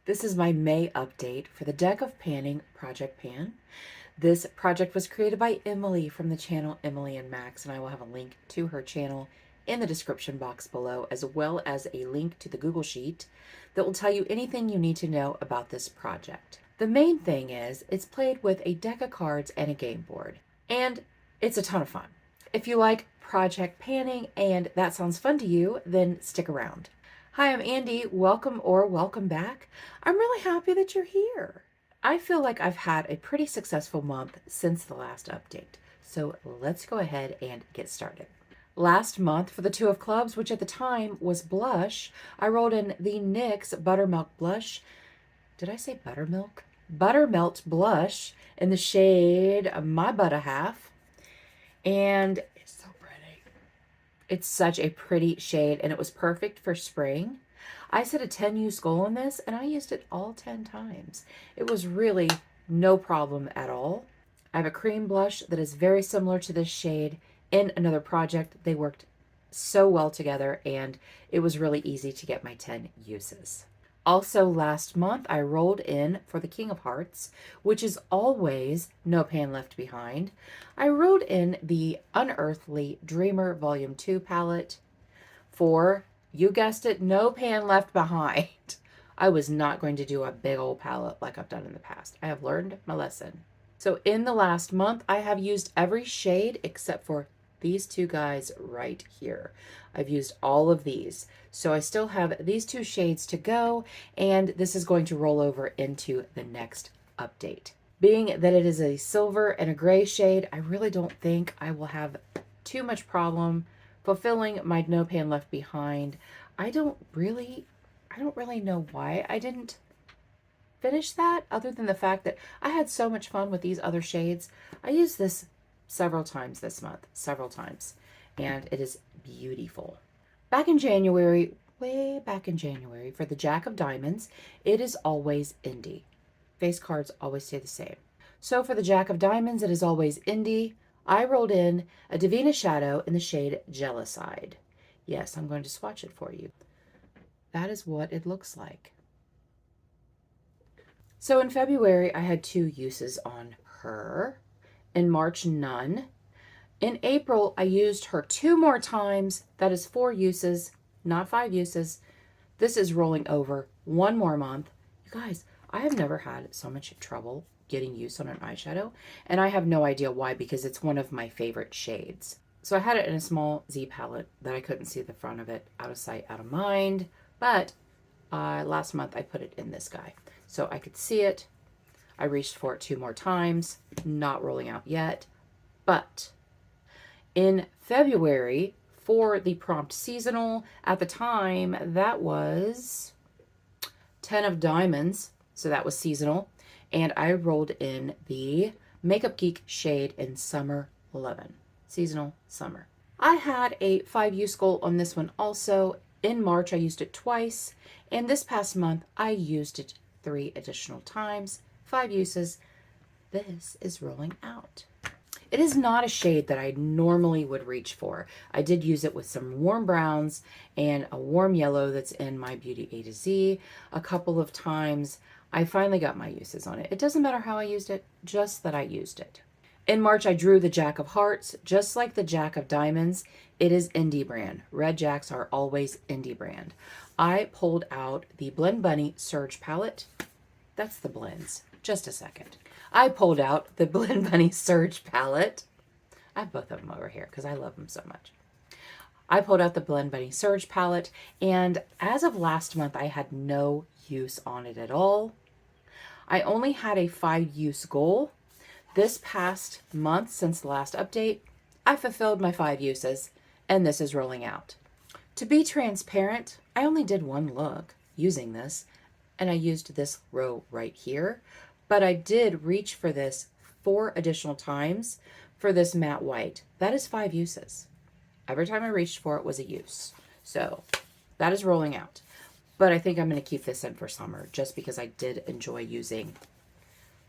This is my May update for the Deck of Panning Project Pan. This project was created by Emily from the channel Emily and Max, and I will have a link to her channel in the description box below, as well as a link to the Google Sheet that will tell you anything you need to know about this project. The main thing is it's played with a deck of cards and a game board, and it's a ton of fun. If you like project panning and that sounds fun to you, then stick around. Hi, I'm Andi. Welcome or welcome back. I'm really happy that you're here. I feel like I've had a pretty successful month since the last update, so let's go ahead and get started. Last month for the Two of Clubs, which at the time was blush, I rolled in the NYX Buttermilk Blush. Did I say buttermilk? Buttermelt Blush in the shade My Butter Half. And it's so pretty. It's such a pretty shade, and it was perfect for spring. I set a 10 use goal on this, and I used it all 10 times. It was really no problem at all. I have a cream blush that is very similar to this shade in another project. They worked so well together, and it was really easy to get my 10 uses. Also last month, I rolled in for the King of Hearts, which is always no pan left behind. I rolled in the Unearthly Dreamer Volume 2 palette for, you guessed it, no pan left behind. I was not going to do a big old palette like I've done in the past. I have learned my lesson. So in the last month, I have used every shade except for these two guys right here. I've used all of these. So I still have these two shades to go, and this is going to roll over into the next update. Being that it is a silver and a gray shade, I really don't think I will have too much problem fulfilling my no pan left behind. I don't really know why I didn't finish that, other than the fact that I had so much fun with these other shades. I used this several times this month, and it is beautiful. Back in January, way back in January, for the Jack of Diamonds, it is always Indie. Face cards always stay the same. So for the Jack of Diamonds, it is always Indie. I rolled in a Devinah Shadow in the shade Jealouside. Yes, I'm going to swatch it for you. That is what it looks like. So in February, I had 2 uses on her. In March, none. In April, I used her 2 more times. That is 4 uses, not 5 uses. This is rolling over 1 more month. You guys, I have never had so much trouble getting use on an eyeshadow, and I have no idea why, because it's one of my favorite shades. So I had it in a small Z palette that I couldn't see the front of it, out of sight, out of mind, but last month I put it in this guy so I could see it. I reached for it 2 more times, not rolling out yet. But in February, for the prompt seasonal, at the time, that was 10 of Diamonds, so that was seasonal. And I rolled in the Makeup Geek shade in Summer 11, seasonal summer. I had a 5 use goal on this one also. In March, I used it twice, and this past month, I used it 3 additional times. 5 uses. This is rolling out. It is not a shade that I normally would reach for. I did use it with some warm browns and a warm yellow that's in my Beauty A to Z a couple of times. I finally got my uses on it. It doesn't matter how I used it, just that I used it. In March, I drew the Jack of Hearts. Just like the Jack of Diamonds, it is Indie brand. Red Jacks are always Indie brand. I pulled out the Blend Bunny Surge palette. That's the blends. Just a second. I pulled out the Blend Bunny Surge palette. I have both of them over here because I love them so much. I pulled out the Blend Bunny Surge palette, and as of last month, I had no use on it at all. I only had a 5 use goal. This past month, since the last update, I fulfilled my 5 uses, and this is rolling out. To be transparent, I only did 1 look using this, and I used this row right here, but I did reach for this 4 additional times for this matte white. That is 5 uses. Every time I reached for it was a use. So that is rolling out. But I think I'm going to keep this in for summer just because I did enjoy using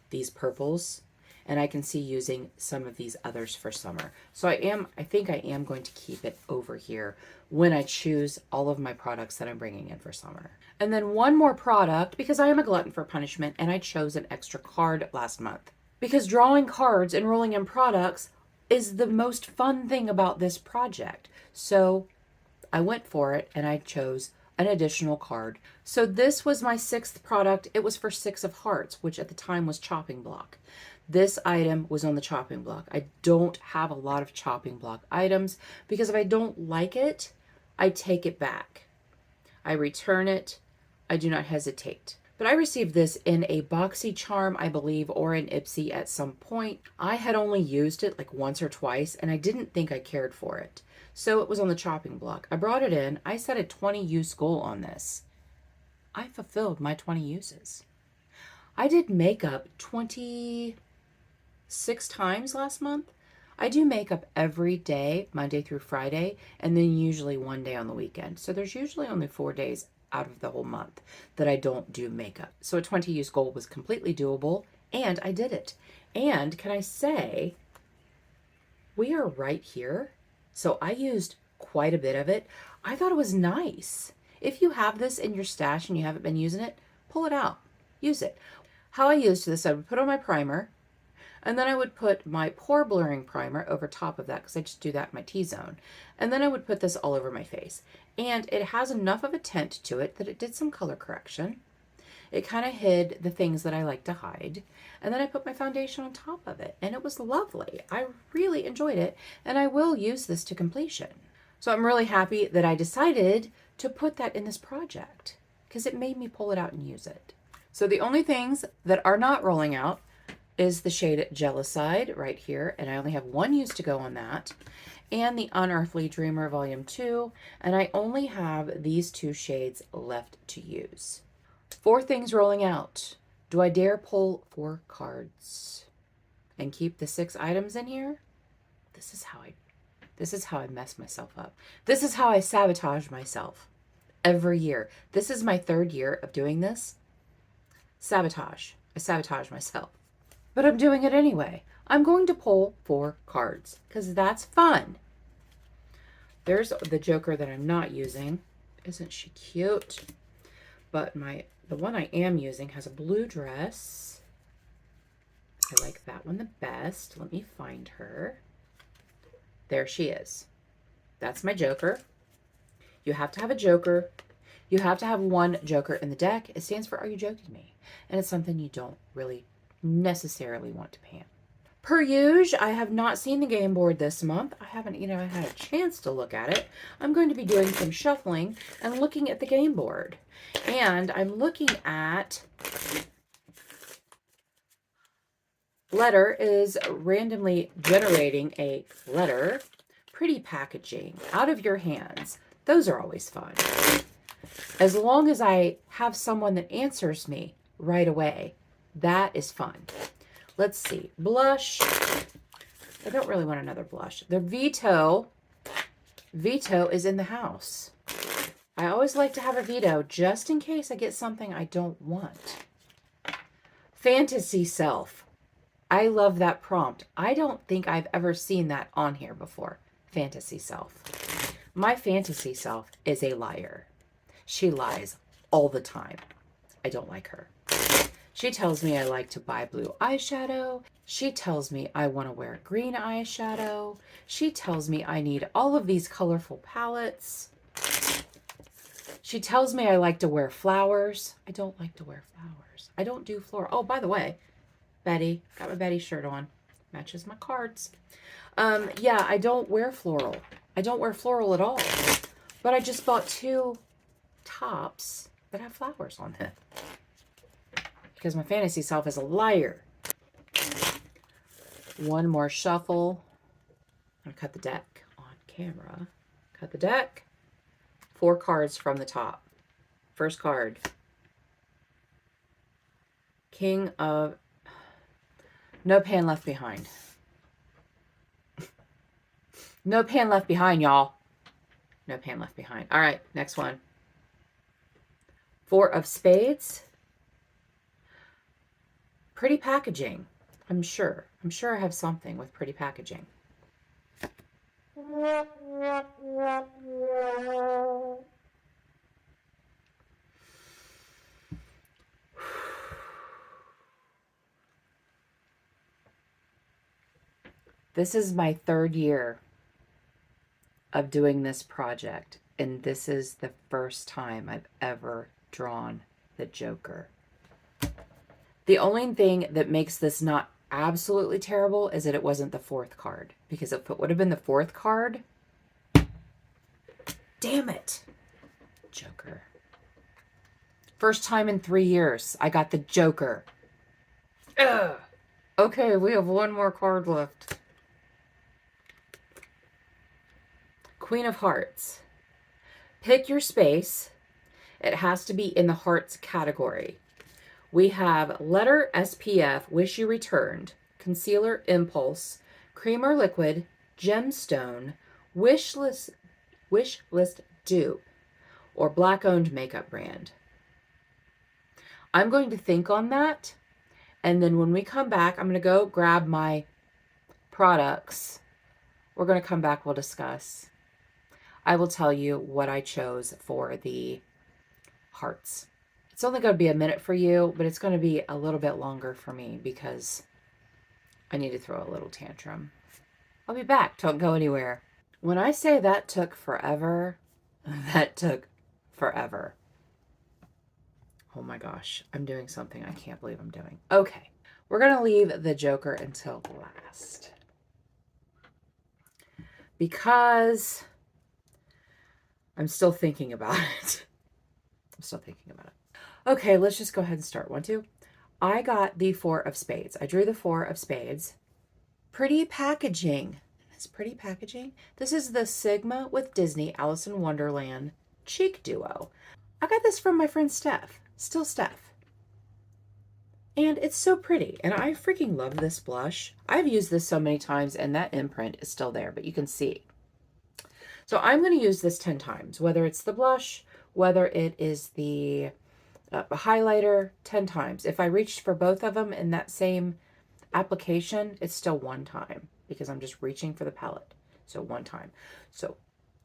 these purples. and I can see using some of these others for summer. So I think I am going to keep it over here when I choose all of my products that I'm bringing in for summer. And then one more product, because I am a glutton for punishment, and I chose an extra card last month. Because drawing cards and rolling in products is the most fun thing about this project. So I went for it and I chose an additional card. So this was my 6th product. It was for 6 of hearts, which at the time was chopping block. This item was on the chopping block. I don't have a lot of chopping block items because if I don't like it, I take it back. I return it. I do not hesitate. But I received this in a BoxyCharm, I believe, or an Ipsy at some point. I had only used it like once or twice, and I didn't think I cared for it. So it was on the chopping block. I brought it in. I set a 20 use goal on this. I fulfilled my 20 uses. I did makeup 26 times last month. I do makeup every day, Monday through Friday, and then usually one day on the weekend. So there's usually only 4 days out of the whole month that I don't do makeup. So a 20 use goal was completely doable, and I did it. And can I say, we are right here. So I used quite a bit of it. I thought it was nice. If you have this in your stash and you haven't been using it, pull it out, use it. How I used this, I would put on my primer, and then I would put my pore blurring primer over top of that because I just do that in my T-zone. And then I would put this all over my face. And it has enough of a tint to it that it did some color correction. It kind of hid the things that I like to hide. And then I put my foundation on top of it. And it was lovely. I really enjoyed it. And I will use this to completion. So I'm really happy that I decided to put that in this project because it made me pull it out and use it. So the only things that are not rolling out is the shade Jealouside right here, and I only have 1 use to go on that, and the Unearthly Dreamer Volume 2, and I only have these 2 shades left to use. 4 things rolling out. Do I dare pull 4 cards and keep the 6 items in here? This is how I mess myself up. This is how I sabotage myself every year. This is my 3rd year of doing this. Sabotage. I sabotage myself. But I'm doing it anyway. I'm going to pull 4 cards because that's fun. There's the Joker that I'm not using. Isn't she cute? But the one I am using has a blue dress. I like that one the best. Let me find her. There she is. That's my Joker. You have to have a Joker. You have to have 1 Joker in the deck. It stands for Are You Joking Me? And it's something you don't really necessarily want to pan. Per usual, I have not seen the game board this month. I haven't, had a chance to look at it. I'm going to be doing some shuffling and looking at the game board. And I'm looking at letter is randomly generating a letter. Pretty packaging out of your hands. Those are always fun. As long as I have someone that answers me right away, that is fun. Let's see. Blush. I don't really want another blush. The Veto. Veto is in the house. I always like to have a veto just in case I get something I don't want. Fantasy Self. I love that prompt. I don't think I've ever seen that on here before. Fantasy Self. My fantasy self is a liar. She lies all the time. I don't like her. She tells me I like to buy blue eyeshadow. She tells me I want to wear green eyeshadow. She tells me I need all of these colorful palettes. She tells me I like to wear flowers. I don't like to wear flowers. I don't do floral. Oh, by the way, Betty, got my Betty shirt on. Matches my cards. Yeah, I don't wear floral. I don't wear floral at all. But I just bought 2 tops that have flowers on them. Because my fantasy self is a liar. One more shuffle. I'm going to cut the deck on camera. Cut the deck. 4 cards from the top. First card. King of... No pan left behind. No pan left behind, y'all. No pan left behind. All right, next one. 4 of spades. Pretty packaging, I'm sure. I'm sure I have something with pretty packaging. This is my 3rd year of doing this project, and this is the first time I've ever drawn the Joker. The only thing that makes this not absolutely terrible is that it wasn't the 4th card, because if it would have been the 4th card, damn it, Joker. First time in 3 years I got the Joker. Ugh. Okay, we have one more card left. Queen of Hearts. Pick your space. It has to be in the hearts category. We have letter SPF, Wish You Returned, concealer Impulse, creamer liquid, gemstone, wish list dupe, or black owned makeup brand. I'm going to think on that, and then when we come back, I'm going to go grab my products. We're going to come back, we'll discuss. I will tell you what I chose for the hearts. It's only going to be a minute for you, but it's going to be a little bit longer for me because I need to throw a little tantrum. I'll be back. Don't go anywhere. When I say that took forever, that took forever. Oh my gosh, I'm doing something I can't believe I'm doing. Okay, we're going to leave the Joker until last, because I'm still thinking about it. Okay, let's just go ahead and start. 1, 2. I got the 4 of spades. I drew the 4 of spades. Pretty packaging. It's pretty packaging. This is the Sigma with Disney Alice in Wonderland cheek duo. I got this from my friend Steph. Still Steph. And it's so pretty. And I freaking love this blush. I've used this so many times, and that imprint is still there, but you can see. So I'm going to use this 10 times, whether it's the blush, whether it is the highlighter, 10 times. If I reached for both of them in that same application, it's still 1 time because I'm just reaching for the palette. So 1 time. So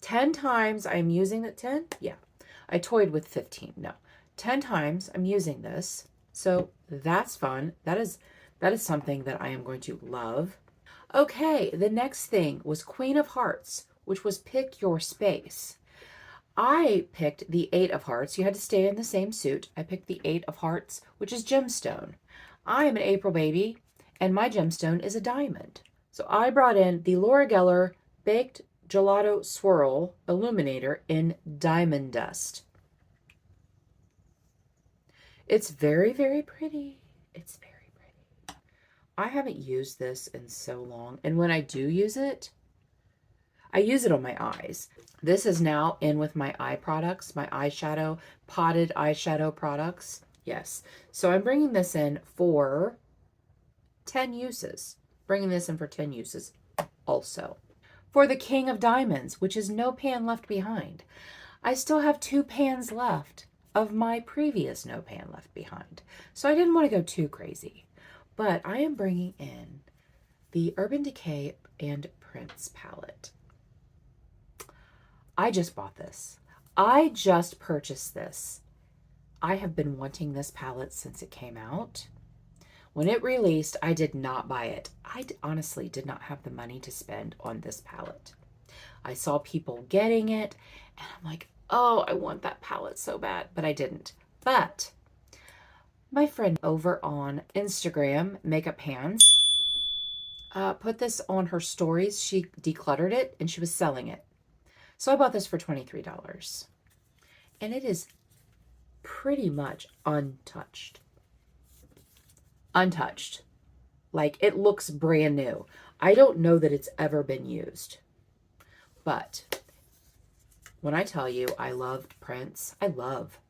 10 times I'm using it. 10? Yeah. I toyed with 15. No. 10 times I'm using this. So that's fun. That is something that I am going to love. Okay, the next thing was Queen of Hearts, which was pick your space. I picked the 8 of Hearts. You had to stay in the same suit. I picked the 8 of Hearts, which is gemstone. I am an April baby, and my gemstone is a diamond. So I brought in the Laura Geller Baked Gelato Swirl Illuminator in Diamond Dust. It's very, very pretty. It's very pretty. I haven't used this in so long, and when I do use it, I use it on my eyes. This is now in with my eye products, my eyeshadow, potted eyeshadow products. Yes. So I'm bringing this in for 10 uses. Bringing this in for 10 uses also. For the King of Diamonds, which is No Pan Left Behind. I still have 2 pans left of my previous No Pan Left Behind. So I didn't want to go too crazy. But I am bringing in the Urban Decay and Prince palette. I just bought this. I just purchased this. I have been wanting this palette since it came out. When it released, I did not buy it. I honestly did not have the money to spend on this palette. I saw people getting it, and I'm like, oh, I want that palette so bad, but I didn't. But my friend over on Instagram, Makeup Hands, put this on her stories. She decluttered it, and she was selling it. So I bought this for $23. And it is pretty much untouched. Untouched. Like, it looks brand new. I don't know that it's ever been used. But when I tell you I loved Prince, I love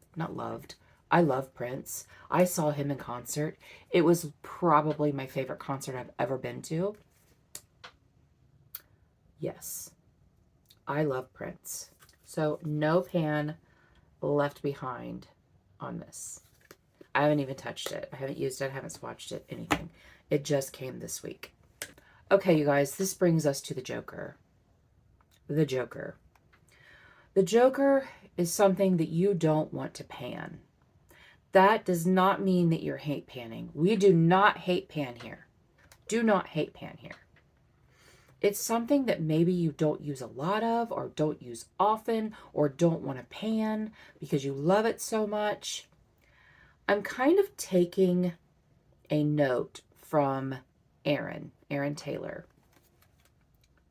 Prince. I saw him in concert. It was probably my favorite concert I've ever been to. Yes. I love Prince. So no pan left behind on this. I haven't even touched it. I haven't used it. I haven't swatched it, anything. It just came this week. Okay, you guys, this brings us to the Joker. The Joker. The Joker is something that you don't want to pan. That does not mean that you're hate panning. We do not hate pan here. Do not hate pan here. It's something that maybe you don't use a lot of, or don't use often, or don't want to pan because you love it so much. I'm kind of taking a note from Erin Taylor.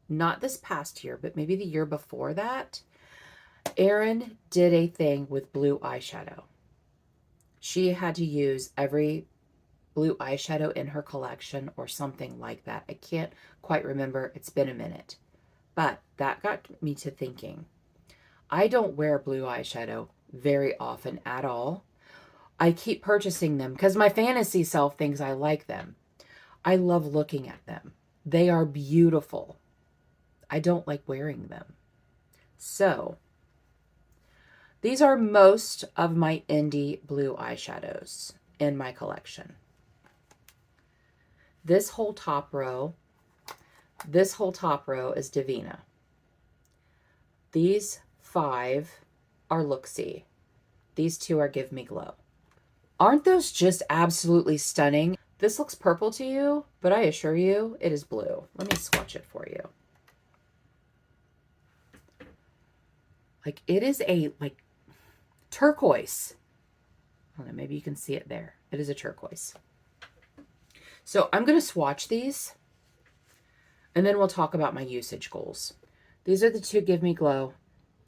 Not this past year, but maybe the year before that. Erin did a thing with blue eyeshadow. She had to use every blue eyeshadow in her collection or something like that. I can't quite remember. It's been a minute. But that got me to thinking. I don't wear blue eyeshadow very often at all. I keep purchasing them because my fantasy self thinks I like them. I love looking at them. They are beautiful. I don't like wearing them. So, these are most of my indie blue eyeshadows in my collection. This whole top row is Devinah. These 5 are Look-See. These 2 are Give Me Glow. Aren't those just absolutely stunning? This looks purple to you, but I assure you it is blue. Let me swatch it for you. Like, it is a, like, turquoise. I don't know, maybe you can see it there. It is a turquoise. So I'm going to swatch these, and then we'll talk about my usage goals. These are the 2 Give Me Glow.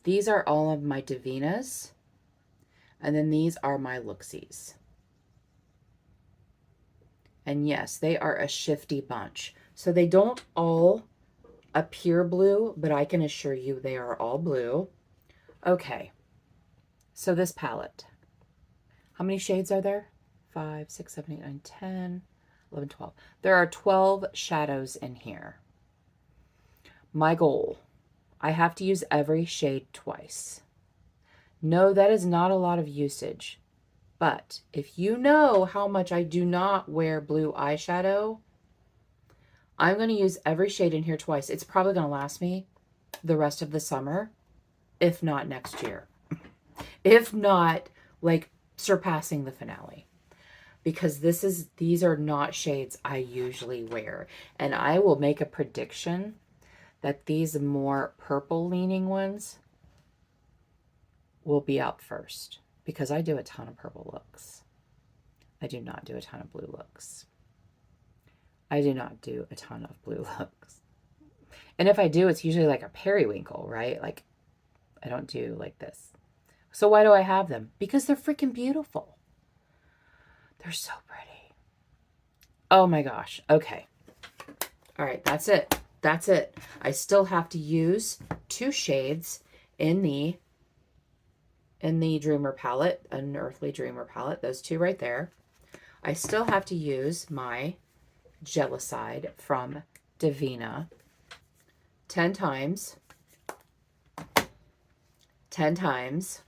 These are all of my Devinahs. And then these are my Look-Sees. And yes, they are a shifty bunch. So they don't all appear blue, but I can assure you they are all blue. Okay. So this palette. How many shades are there? 5, 6, 7, 8, 9, 10, 11, 12. There are 12 shadows in here. My goal. I have to use every shade twice. No, that is not a lot of usage. But if you know how much I do not wear blue eyeshadow, I'm going to use every shade in here twice. It's probably going to last me the rest of the summer, if not next year. If not, like, surpassing the finale. Because these are not shades I usually wear. And I will make a prediction that these more purple-leaning ones will be out first. Because I do a ton of purple looks. I do not do a ton of blue looks. I do not do a ton of blue looks. And if I do, it's usually like a periwinkle, right? Like, I don't do like this. So why do I have them? Because they're freaking beautiful. They're so pretty. Oh my gosh. Okay. All right, that's it. That's it. I still have to use 2 shades in the Dreamer palette, Unearthly Dreamer palette, those 2 right there. I still have to use my Jealouside from Devinah 10 times. 10 times.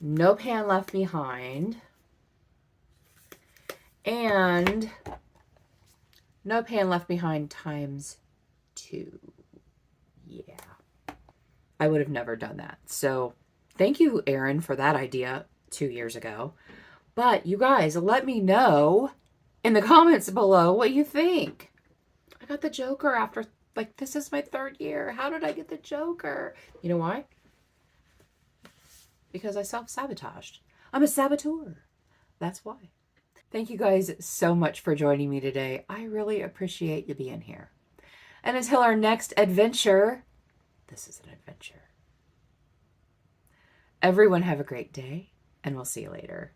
No pan left behind. And no pan left behind times 2. Yeah. I would have never done that. So thank you, Erin, for that idea 2 years ago. But you guys, let me know in the comments below what you think. I got the Joker after, like, this is my 3rd year. How did I get the Joker? You know why? Because I self-sabotaged. I'm a saboteur. That's why. Thank you guys so much for joining me today. I really appreciate you being here. And until our next adventure, this is an adventure. Everyone have a great day, and we'll see you later.